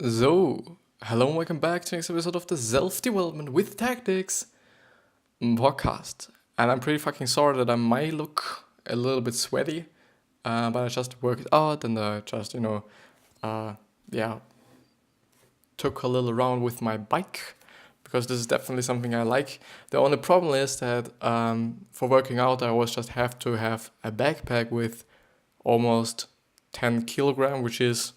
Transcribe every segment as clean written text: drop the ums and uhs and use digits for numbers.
So, hello and welcome back to the next episode of the Self-Development with Tactics podcast. And I'm pretty fucking sorry that I might look a little bit sweaty, but I just worked out and I just, uh, yeah, took a little round with my bike because this is definitely something I like. The only problem is that for working out, I always just have to have a backpack with almost 10 kilogram, which is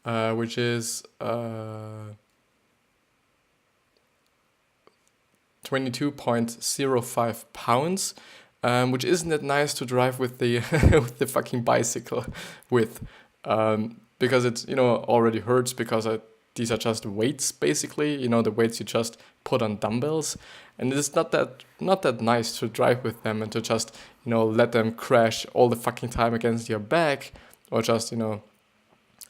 22.05 pounds, which isn't that nice to drive with the with the fucking bicycle with, because it already hurts because these are just weights basically, the weights you just put on dumbbells, and it's not that nice to drive with them and to just let them crash all the fucking time against your back or just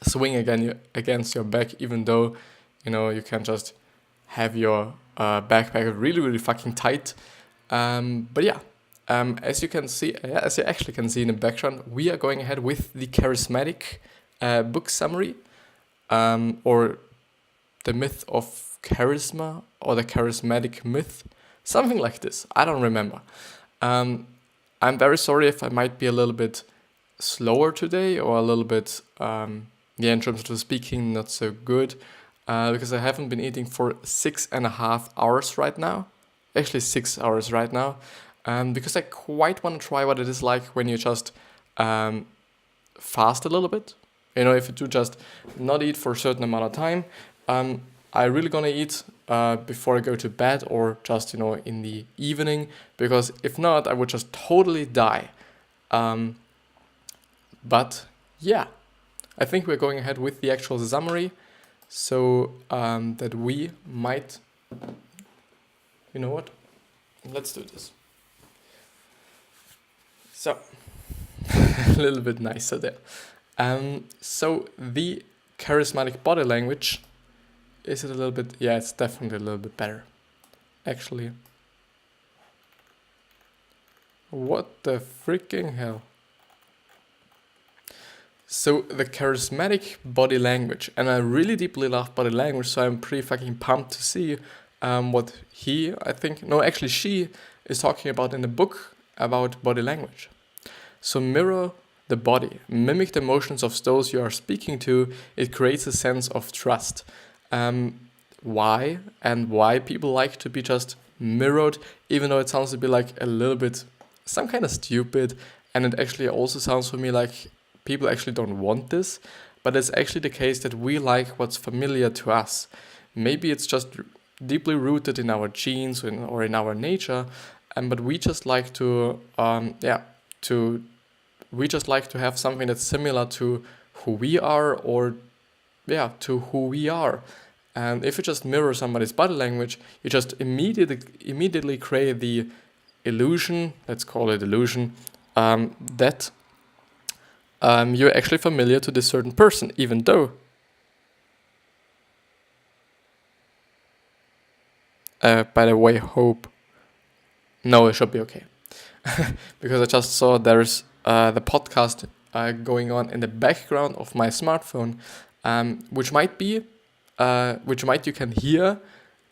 swing against your back, even though you can just have your backpack really really fucking tight. But yeah, as you actually can see in the background, we are going ahead with the charismatic book summary, or the myth of charisma, or the charismatic myth, something like this. I don't remember. I'm very sorry if I might be a little bit slower today or a little bit in terms of the speaking, not so good, because I haven't been eating for 6.5 hours right now. Actually, 6 hours right now, because I quite want to try what it is like when you just fast a little bit. If you do just not eat for a certain amount of time, I really gonna eat before I go to bed or just in the evening, because if not, I would just totally die. But yeah. I think we're going ahead with the actual summary, so that we might, what? Let's do this. So, a little bit nicer there. So the charismatic body language, is it a little bit? Yeah, it's definitely a little bit better. Actually, what the freaking hell? So the charismatic body language, and I really deeply love body language, so I'm pretty fucking pumped to see what she is talking about in the book about body language. So mirror the body, mimic the emotions of those you are speaking to. It creates a sense of trust. Why people like to be just mirrored, even though it sounds to be like a little bit some kind of stupid, and it actually also sounds for me like people actually don't want this, but it's actually the case that we like what's familiar to us. Maybe it's just deeply rooted in our genes or in our nature, but we just like to have something that's similar to who we are, to who we are. And if you just mirror somebody's body language, you just immediately create the illusion, let's call it illusion, that you're actually familiar to this certain person, even though by the way, it should be okay. Because I just saw there's the podcast going on in the background of my smartphone, which you can hear,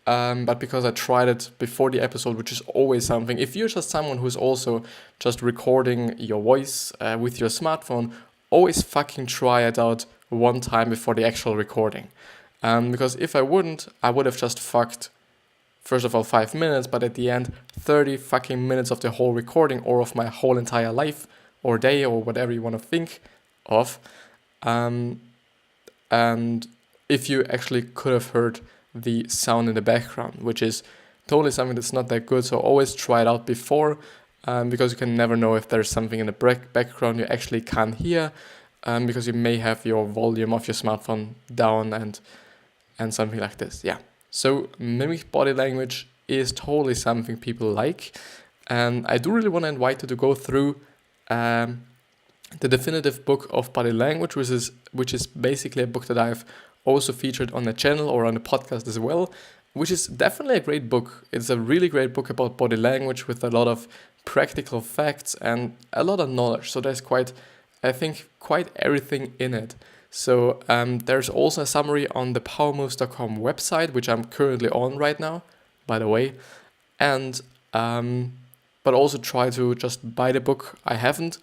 but because I tried it before the episode, which is always something. If you're just someone who's also just recording your voice with your smartphone, always fucking try it out one time before the actual recording. Because if I wouldn't, I would have just fucked, first of all, 5 minutes, but at the end, 30 fucking minutes of the whole recording, or of my whole entire life or day or whatever you want to think of. And if you actually could have heard the sound in the background, which is totally something that's not that good. So always try it out before, because you can never know if there's something in the background you actually can't hear, because you may have your volume of your smartphone down and something like this. Yeah. So mimic body language is totally something people like, and I do really want to invite you to go through the definitive book of body language, which is basically a book that I've also featured on the channel or on the podcast as well, which is definitely a great book. It's a really great book about body language with a lot of practical facts and a lot of knowledge. So there's quite I think, quite everything in it. So there's also a summary on the powermoves.com website, which I'm currently on right now, by the way. And but also try to just buy the book. I haven't,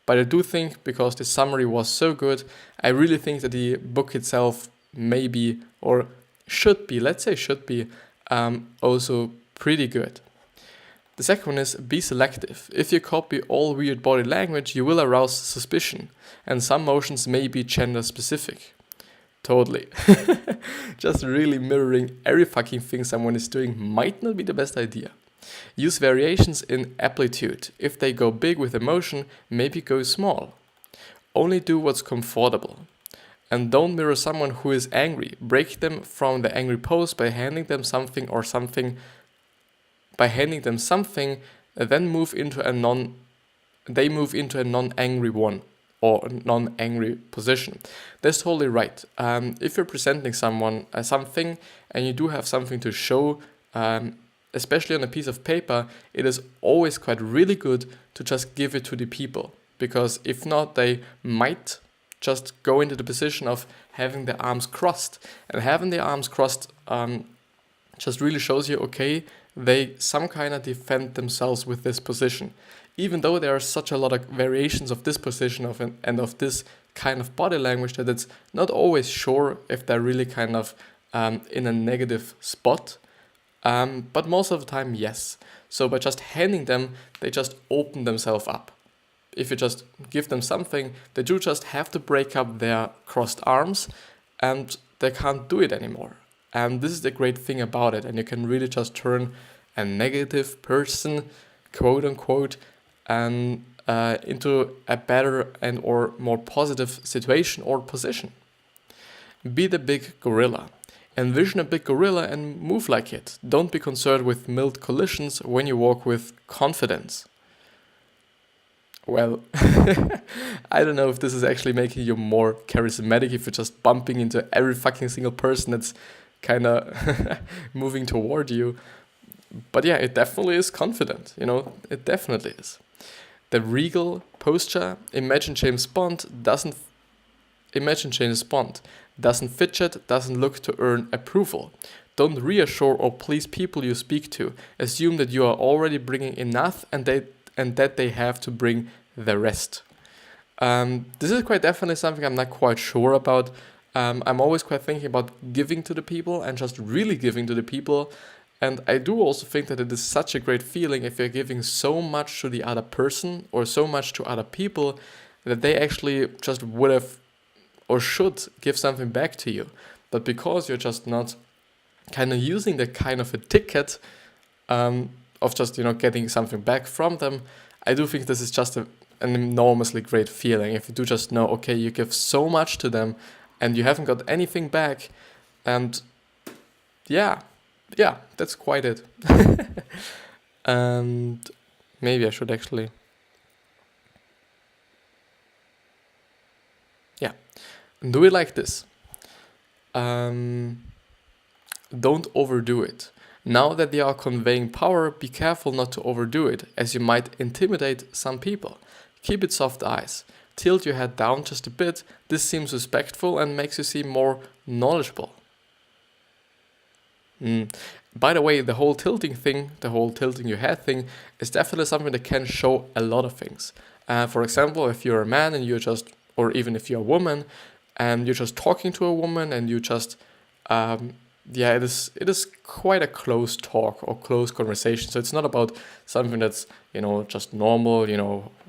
but I do think, because the summary was so good, I really think that the book itself may be, or should be, also pretty good. The second one is be selective. If you copy all weird body language, you will arouse suspicion, and some motions may be gender specific. Totally. Just really mirroring every fucking thing someone is doing might not be the best idea. Use variations in amplitude. If they go big with emotion, maybe go small. Only do what's comfortable. And don't mirror someone who is angry. Break them from the angry pose by handing them something, then move into a non-angry one, or non-angry position. That's totally right. If you're presenting someone something and you do have something to show, especially on a piece of paper, it is always quite really good to just give it to the people, because if not, they might just go into the position of having their arms crossed, and having their arms crossed just really shows you, okay, they some kind of defend themselves with this position. Even though there are such a lot of variations of this position and of this kind of body language, that it's not always sure if they're really kind of in a negative spot. But most of the time, yes. So by just handing them, they just open themselves up. If you just give them something, they do just have to break up their crossed arms, and they can't do it anymore. And this is the great thing about it. And you can really just turn a negative person, quote unquote, and into a better and or more positive situation or position. Be the big gorilla. Envision a big gorilla and move like it. Don't be concerned with mild collisions when you walk with confidence. Well, I don't know if this is actually making you more charismatic if you're just bumping into every fucking single person that's kind of moving toward you. But yeah, it definitely is confident, it definitely is. The regal posture, imagine James Bond doesn't fidget, doesn't look to earn approval. Don't reassure or please people you speak to. Assume that you are already bringing enough and that they have to bring the rest. This is quite definitely something I'm not quite sure about. I'm always quite thinking about giving to the people and just really giving to the people. And I do also think that it is such a great feeling if you're giving so much to the other person or so much to other people that they actually just would have or should give something back to you. But because you're just not kind of using the kind of a ticket of just, getting something back from them, I do think this is just an enormously great feeling. If you do just know, okay, you give so much to them and you haven't got anything back, and yeah, that's quite it. And maybe I should actually, do it like this. Don't overdo it. Now that they are conveying power, be careful not to overdo it, as you might intimidate some people. Keep it soft eyes. Tilt your head down just a bit. This seems respectful and makes you seem more knowledgeable. By the way, the whole tilting your head thing is definitely something that can show a lot of things. For example, if you're a man and or even if you're a woman, and you're just talking to a woman and you just, it is quite a close talk or close conversation. So it's not about something that's, just normal,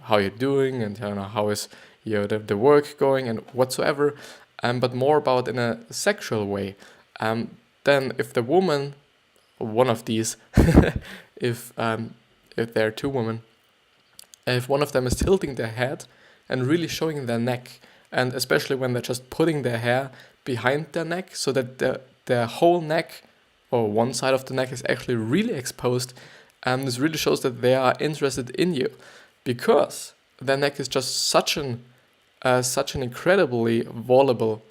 how you're doing and how is the work going and whatsoever, but more about in a sexual way. Then if the woman, one of these, if there are two women, if one of them is tilting their head and really showing their neck, and especially when they're just putting their hair behind their neck so that their whole neck or one side of the neck is actually really exposed, this really shows that they are interested in you, because their neck is just such an incredibly vulnerable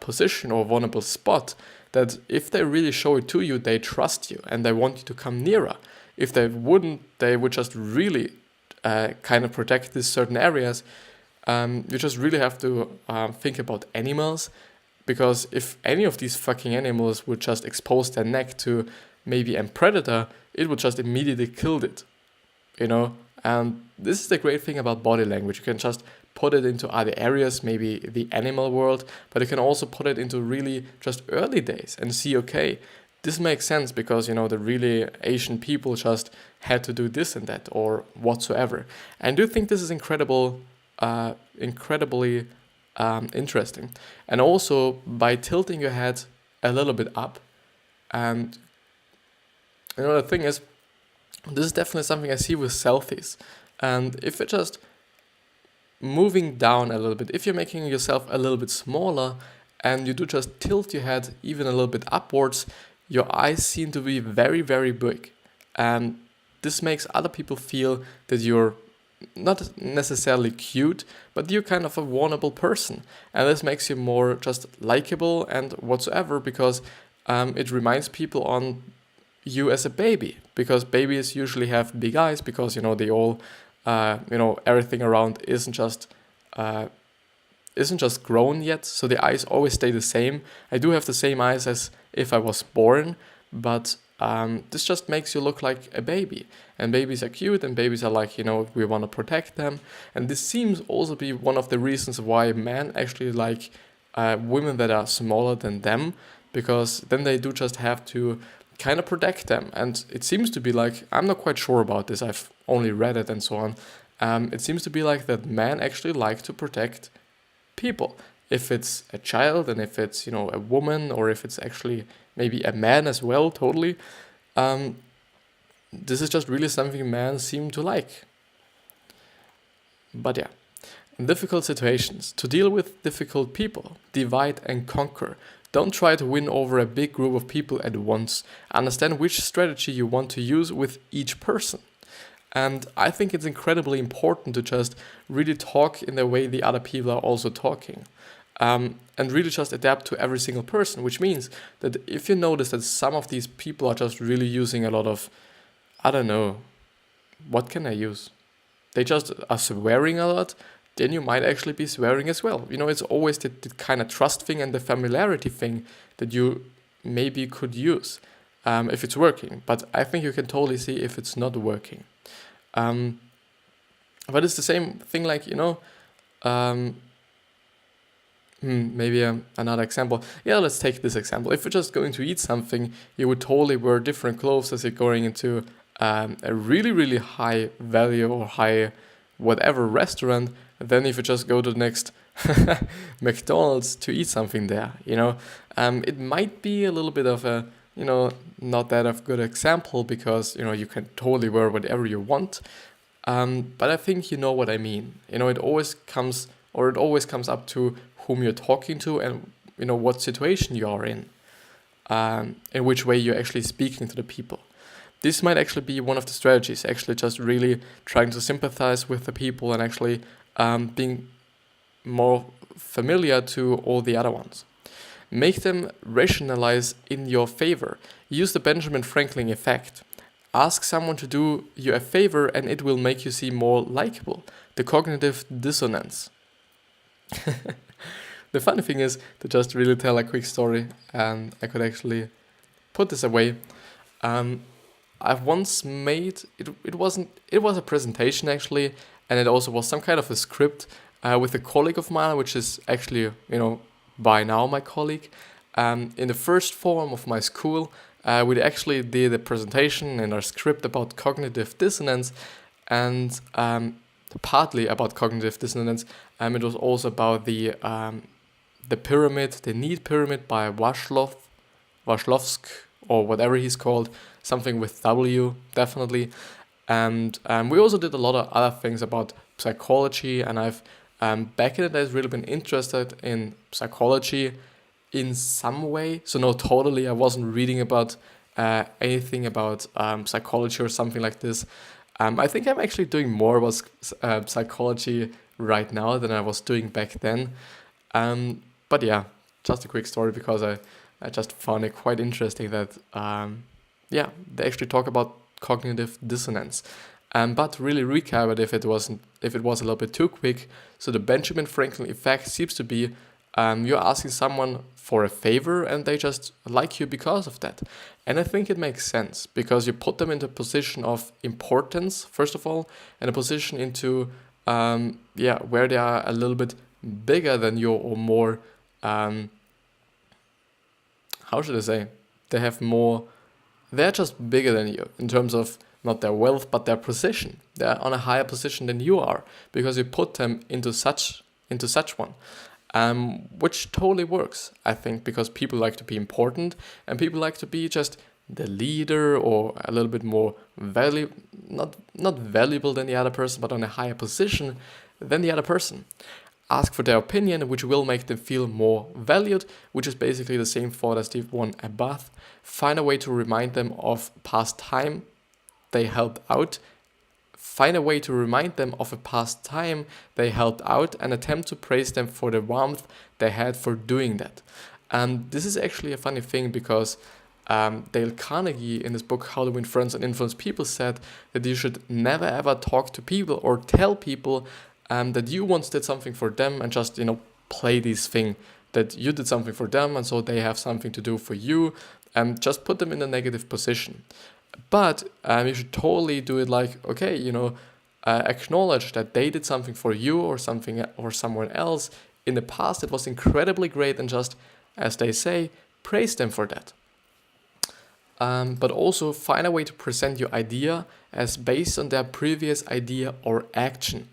position or vulnerable spot that if they really show it to you, they trust you and they want you to come nearer. If they wouldn't, they would just really kind of protect these certain areas. You just really have to think about animals, because if any of these fucking animals would just expose their neck to maybe a predator, it would just immediately kill it, you know? And this is the great thing about body language. You can just put it into other areas, maybe the animal world, but you can also put it into really just early days and see, okay, this makes sense because, you know, the really Asian people just had to do this and that or whatsoever. And I do think this is incredibly interesting. And also by tilting your head a little bit up, and you know, the thing is, this is definitely something I see with selfies. And if you're just moving down a little bit, if you're making yourself a little bit smaller and you do just tilt your head even a little bit upwards, your eyes seem to be very, very big. And this makes other people feel that you're not necessarily cute, but you're kind of a vulnerable person. And this makes you more just likable and whatsoever, because it reminds people on you as a baby, because babies usually have big eyes because, you know, they all, everything around isn't just grown yet, so the eyes always stay the same. I do have the same eyes as if I was born, but this just makes you look like a baby. And babies are cute, and babies are like, you know, we want to protect them. And this seems also be one of the reasons why men actually like women that are smaller than them, because then they do just have to kind of protect them. And it seems to be like, I'm not quite sure about this, I've only read it and so on. It seems to be like that men actually like to protect people. If it's a child, and if it's, you know, a woman, or if it's actually maybe a man as well, totally. This is just really something men seem to like. But yeah, in difficult situations, to deal with difficult people, divide and conquer. Don't try to win over a big group of people at once. Understand which strategy you want to use with each person. And I think it's incredibly important to just really talk in the way the other people are also talking. And really just adapt to every single person, which means that if you notice that some of these people are just really using a lot of, I don't know, what can I use? They just are swearing a lot, then you might actually be swearing as well. You know, it's always the kind of trust thing and the familiarity thing that you maybe could use if it's working. But I think you can totally see if it's not working. But it's the same thing, like, you know, maybe another example. Yeah, let's take this example. If you're just going to eat something, you would totally wear different clothes as you're going into a really, really high value or high whatever restaurant than if you just go to the next McDonald's to eat something there, you know. It might be a little bit of a, you know, not that of a good example, because, you know, you can totally wear whatever you want. But I think you know what I mean. You know, it always comes up to whom you're talking to and, you know, what situation you are in which way you're actually speaking to the people. This might actually be one of the strategies, actually just really trying to sympathize with the people and actually being more familiar to all the other ones. Make them rationalize in your favor. Use the Benjamin Franklin effect. Ask someone to do you a favor and it will make you seem more likable. The cognitive dissonance. The funny thing is, to just really tell a quick story, and I could actually put this away. I've once made, it was a presentation actually, and it also was some kind of a script with a colleague of mine, which is actually, you know, by now my colleague. In the first form of my school, we actually did a presentation in our script about cognitive dissonance, and partly about cognitive dissonance. It was also about the pyramid, the need pyramid by Washlovsk, or whatever he's called, something with W, definitely. And we also did a lot of other things about psychology, and I've back in the days really been interested in psychology in some way. So no, totally, I wasn't reading about anything about psychology or something like this. I think I'm actually doing more about psychology right now than I was doing back then. But yeah, just a quick story, because I just found it quite interesting that they actually talk about cognitive dissonance. But really recap it if it was a little bit too quick. So the Benjamin Franklin effect seems to be you're asking someone for a favor and they just like you because of that. And I think it makes sense because you put them into a position of importance, first of all, and a position into where they are a little bit bigger than you or more, how should I say? They're just bigger than you in terms of not their wealth, but their position. They're on a higher position than you are because you put them into such one. Which totally works, I think, because people like to be important and people like to be just the leader or a little bit more not valuable than the other person, but on a higher position than the other person. Ask for their opinion, which will make them feel more valued, which is basically the same thought as the one above. Find a way to remind them of past time they helped out. Find a way to remind them of a past time they helped out and attempt to praise them for the warmth they had for doing that. And this is actually a funny thing because Dale Carnegie in his book How to Win Friends and Influence People said that you should never ever talk to people or tell people that you once did something for them and just, play this thing that you did something for them and so they have something to do for you and just put them in a negative position. But you should totally do it like, okay, acknowledge that they did something for you or someone else in the past that was incredibly great and just, as they say, praise them for that. But also find a way to present your idea as based on their previous idea or action.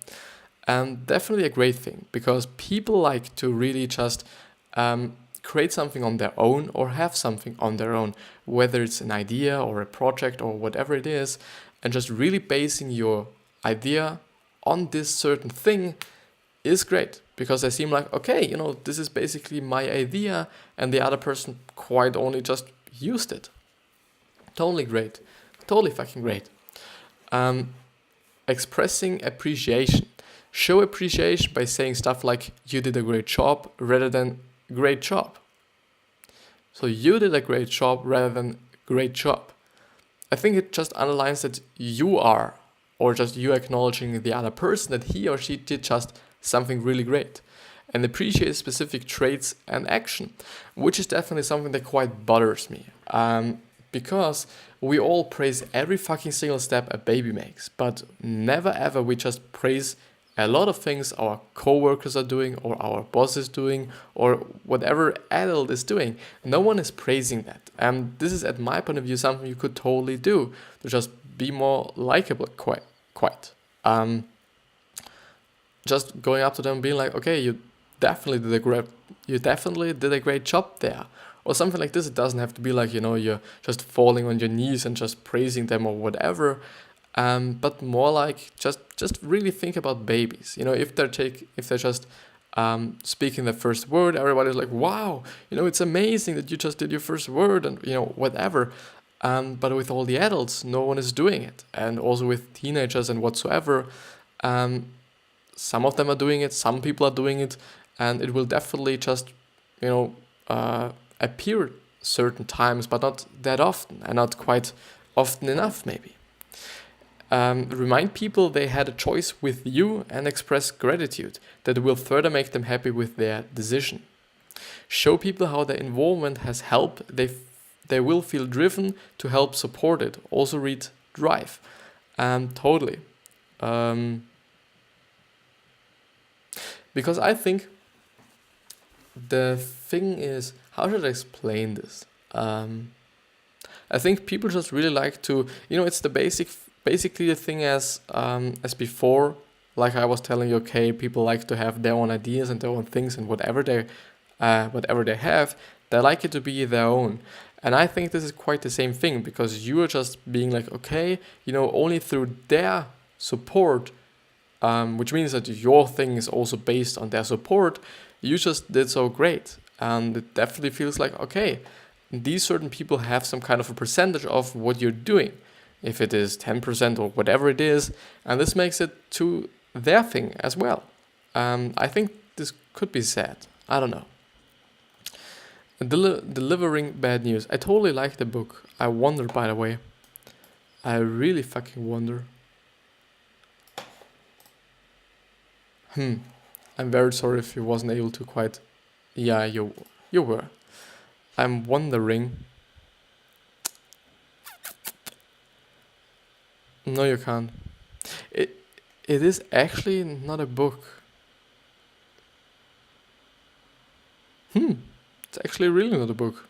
Definitely a great thing because people like to really just create something on their own or have something on their own, whether it's an idea or a project or whatever it is, and just really basing your idea on this certain thing is great because they seem like, okay, this is basically my idea and the other person quite only just used it. Totally great. Totally fucking great. Expressing appreciation. Show appreciation by saying stuff like, you did a great job rather than great job. So you did a great job rather than great job. I think it just underlines that you are, or just you acknowledging the other person that he or she did just something really great. And appreciate specific traits and action, which is definitely something that quite bothers me. Because we all praise every fucking single step a baby makes, but never ever we just praise a lot of things our co-workers are doing or our boss is doing or whatever adult is doing. No one is praising that. And this is, at my point of view, something you could totally do to just be more likable, quite. Just going up to them and being like, okay, you definitely did a great job there. Or something like this. It doesn't have to be like, you're just falling on your knees and just praising them or whatever. But more like just really think about babies. If they're just speaking the first word, everybody's like, wow, it's amazing that you just did your first word and whatever. But with all the adults, no one is doing it, and also with teenagers and whatsoever, some of them are doing it, some people are doing it, and it will definitely just appear certain times, but not that often, and not quite often enough maybe. Remind people they had a choice with you and express gratitude that will further make them happy with their decision. Show people how their involvement has helped. They will feel driven to help support it. Also read Drive. Totally. Because I think the thing is, how should I explain this? I think people just really like to, it's the basically the thing as before, like I was telling you, okay, people like to have their own ideas and their own things and whatever they have, they like it to be their own. And I think this is quite the same thing because you are just being like, okay, only through their support, which means that your thing is also based on their support, you just did so great. And it definitely feels like, okay, these certain people have some kind of a percentage of what you're doing. If it is 10% or whatever it is, and this makes it to their thing as well. I think this could be said. I don't know. Delivering bad news. I totally like the book. I wonder, by the way. I really fucking wonder. I'm very sorry if you wasn't able to quite. Yeah, you were. I'm wondering. No, you can't. It it is actually not a book. It's actually really not a book.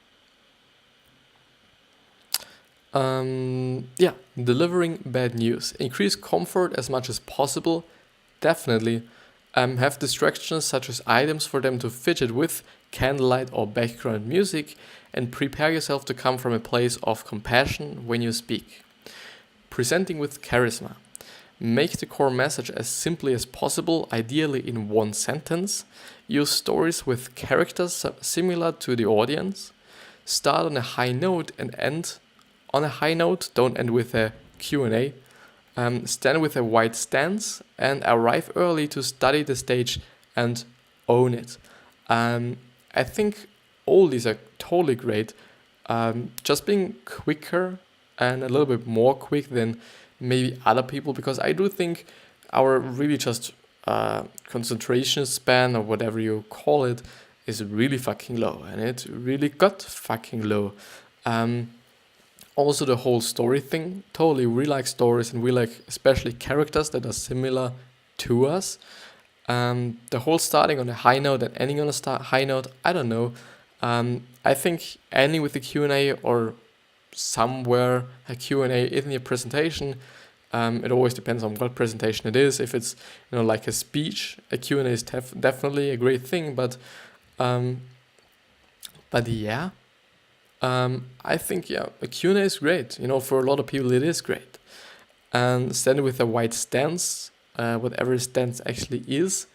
Yeah, delivering bad news. Increase comfort as much as possible. Definitely. Have distractions such as items for them to fidget with, candlelight or background music, and prepare yourself to come from a place of compassion when you speak. Presenting with charisma. Make the core message as simply as possible, ideally in one sentence. Use stories with characters similar to the audience. Start on a high note and end on a high note. Don't end with a Q&A. Stand with a wide stance and arrive early to study the stage and own it. I think all these are totally great. Just being quicker and a little bit more quick than maybe other people, because I do think our really just concentration span or whatever you call it is really fucking low, and it really got fucking low. Also the whole story thing, totally, we like stories and we like especially characters that are similar to us. The whole starting on a high note and ending on a high note, I don't know. I think ending with a Q&A or somewhere a Q&A in your presentation, it always depends on what presentation it is. If it's like a speech, a Q&A is definitely a great thing, but yeah, I think a Q&A is great. For a lot of people it is great. And standing with a wide stance, whatever stance actually is.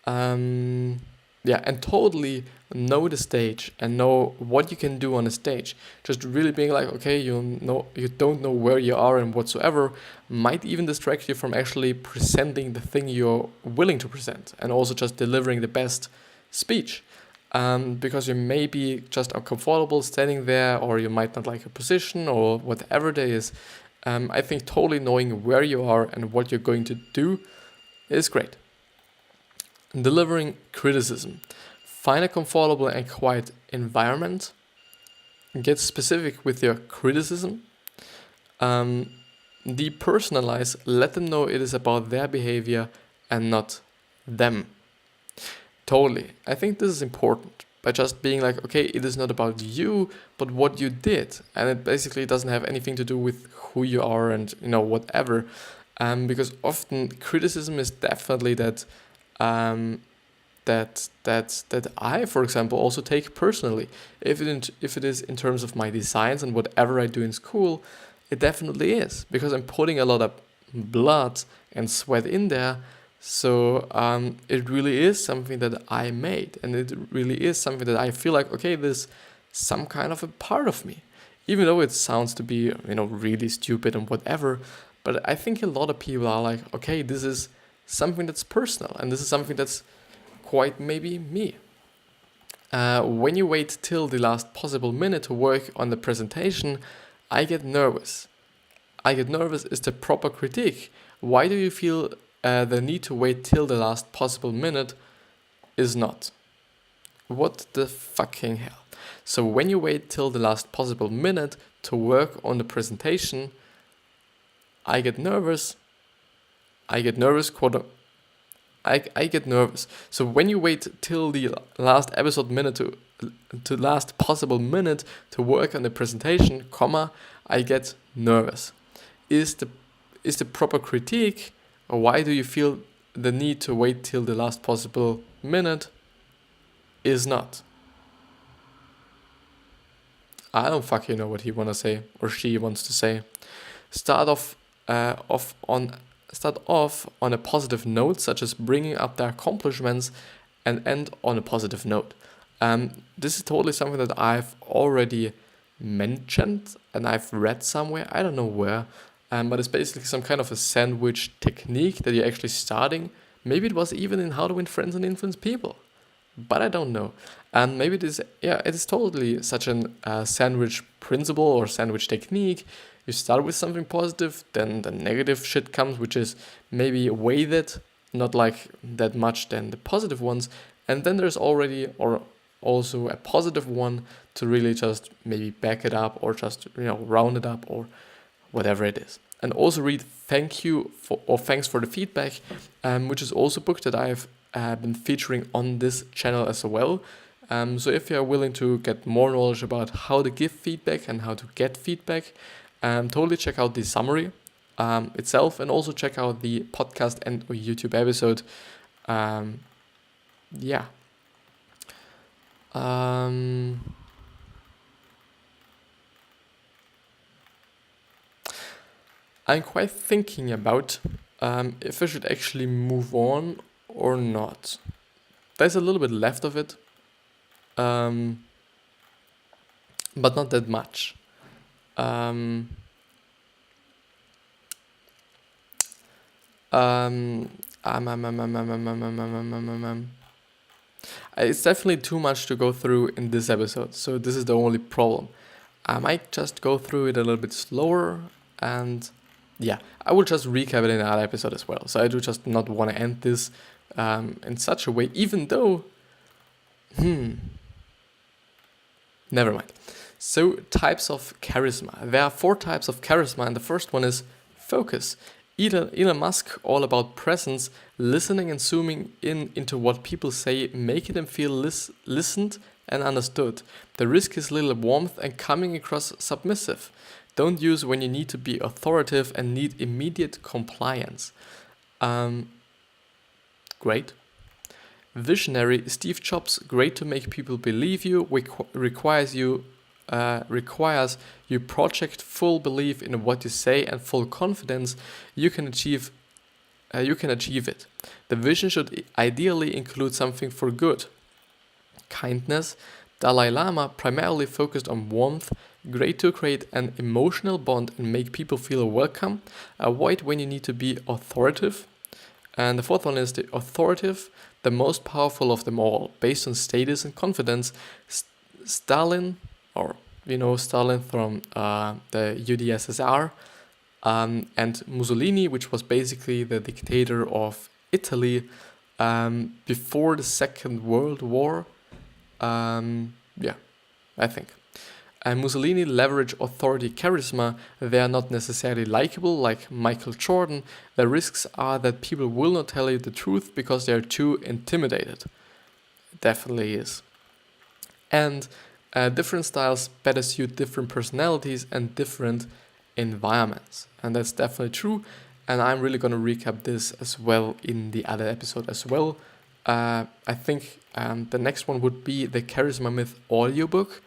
And totally know the stage and know what you can do on the stage. Just really being like, okay, you don't know where you are and whatsoever might even distract you from actually presenting the thing you're willing to present, and also just delivering the best speech. Because you may be just uncomfortable standing there, or you might not like a position or whatever it is. I think totally knowing where you are and what you're going to do is great. Delivering criticism. Find a comfortable and quiet environment. Get specific with your criticism. Depersonalize. Let them know it is about their behavior and not them. Totally. I think this is important. By just being like, okay, it is not about you, but what you did. And it basically doesn't have anything to do with who you are and, whatever. Because often criticism is definitely that I, for example, also take personally. If it is in terms of my designs and whatever I do in school, it definitely is, because I'm putting a lot of blood and sweat in there. So it really is something that I made, and it really is something that I feel like, okay, this is some kind of a part of me, even though it sounds to be really stupid and whatever. But I think a lot of people are like, okay, this is something that's personal, and this is something that's quite maybe me. When you wait till the last possible minute to work on the presentation, I get nervous. Is the proper critique. Why do you feel the need to wait till the last possible minute is not? What the fucking hell? So when you wait till the last possible minute to work on the presentation, I get nervous. I get nervous. So when you wait till the last episode minute to last possible minute to work on the presentation, I get nervous. Is the proper critique, or why do you feel the need to wait till the last possible minute is not? I don't fucking know what he wanna say or she wants to say. Start off on a positive note, such as bringing up their accomplishments, and end on a positive note. This is totally something that I've already mentioned and I've read somewhere, I don't know where, but it's basically some kind of a sandwich technique that you're actually starting. Maybe it was even in How to Win Friends and Influence People, but I don't know. And maybe it is totally such a sandwich principle or sandwich technique. You start with something positive, then the negative shit comes, which is maybe weighted, not like that much than the positive ones. And then there's already or also a positive one to really just maybe back it up or just round it up or whatever it is. And also read thanks for the feedback, which is also a book that I've been featuring on this channel as well. So if you're willing to get more knowledge about how to give feedback and how to get feedback, totally check out the summary itself, and also check out the podcast and or YouTube episode. I'm quite thinking about if I should actually move on or not. There's a little bit left of it, but not that much. It's definitely too much to go through in this episode, so this is the only problem. I might just go through it a little bit slower, and I will just recap it in another episode as well. So I do just not want to end this in such a way, even though, never mind. So types of charisma. There are 4 types of charisma, and the first one is focus. Elon Musk, all about presence, listening and zooming into what people say, making them feel listened and understood. The risk is little warmth and coming across submissive. Don't use when you need to be authoritative and need immediate compliance. Great. Visionary, Steve Jobs, great to make people believe you, requires you project full belief in what you say and full confidence you can achieve it. The vision should ideally include something for good. Kindness, Dalai Lama, primarily focused on warmth, great to create an emotional bond and make people feel welcome. Avoid when you need to be authoritative. And the fourth one is the authoritative, the most powerful of them all, based on status and confidence. Stalin from the UdSSR, and Mussolini, which was basically the dictator of Italy before the Second World War. I think. And Mussolini leveraged authority charisma. They are not necessarily likable like Michael Jordan. The risks are that people will not tell you the truth because they are too intimidated. Definitely is. And different styles better suit different personalities and different environments. And that's definitely true. And I'm really going to recap this as well in the other episode as well. I think the next one would be the Charisma Myth audiobook.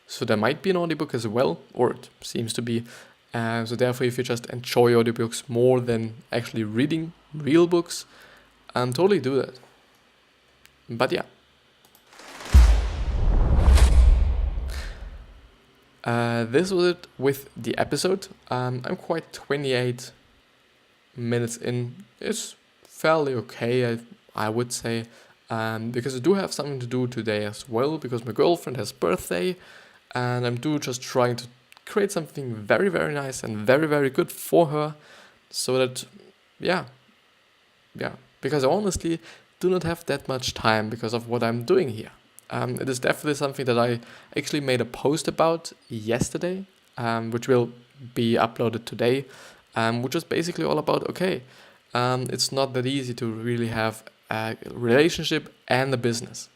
So there might be an audiobook as well, or it seems to be. So therefore, if you just enjoy audiobooks more than actually reading real books, totally do that. But yeah. This was it with the episode. I'm quite 28 minutes in. It's fairly okay, I would say, because I do have something to do today as well, because my girlfriend has birthday, and I'm just trying to create something very, very nice and very, very good for her, so that, because I honestly do not have that much time because of what I'm doing here. It is definitely something that I actually made a post about yesterday, which will be uploaded today, which is basically all about, it's not that easy to really have a relationship and a business.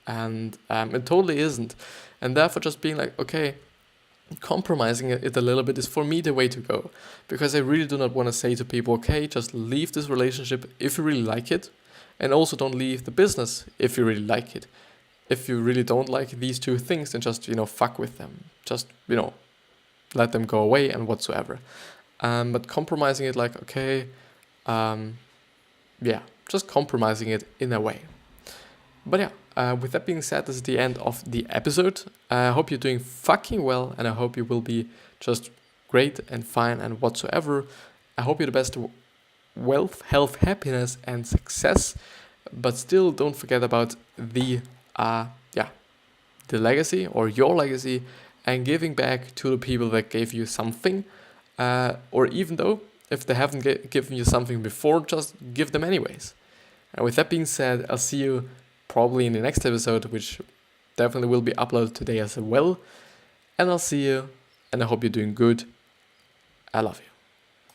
And it totally isn't. And therefore just being like, compromising it a little bit is for me the way to go. Because I really do not want to say to people, just leave this relationship if you really like it. And also don't leave the business if you really like it. If you really don't like these two things, then just, fuck with them. Just, let them go away and whatsoever. But compromising it just compromising it in a way. But with that being said, this is the end of the episode. I hope you're doing fucking well, and I hope you will be just great and fine and whatsoever. I hope you're the best wealth, health, happiness, and success. But still, don't forget about the legacy or your legacy and giving back to the people that gave you something. Or even though if they haven't given you something before, just give them anyways. And with that being said, I'll see you probably in the next episode, which definitely will be uploaded today as well. And I'll see you, and I hope you're doing good. I love you.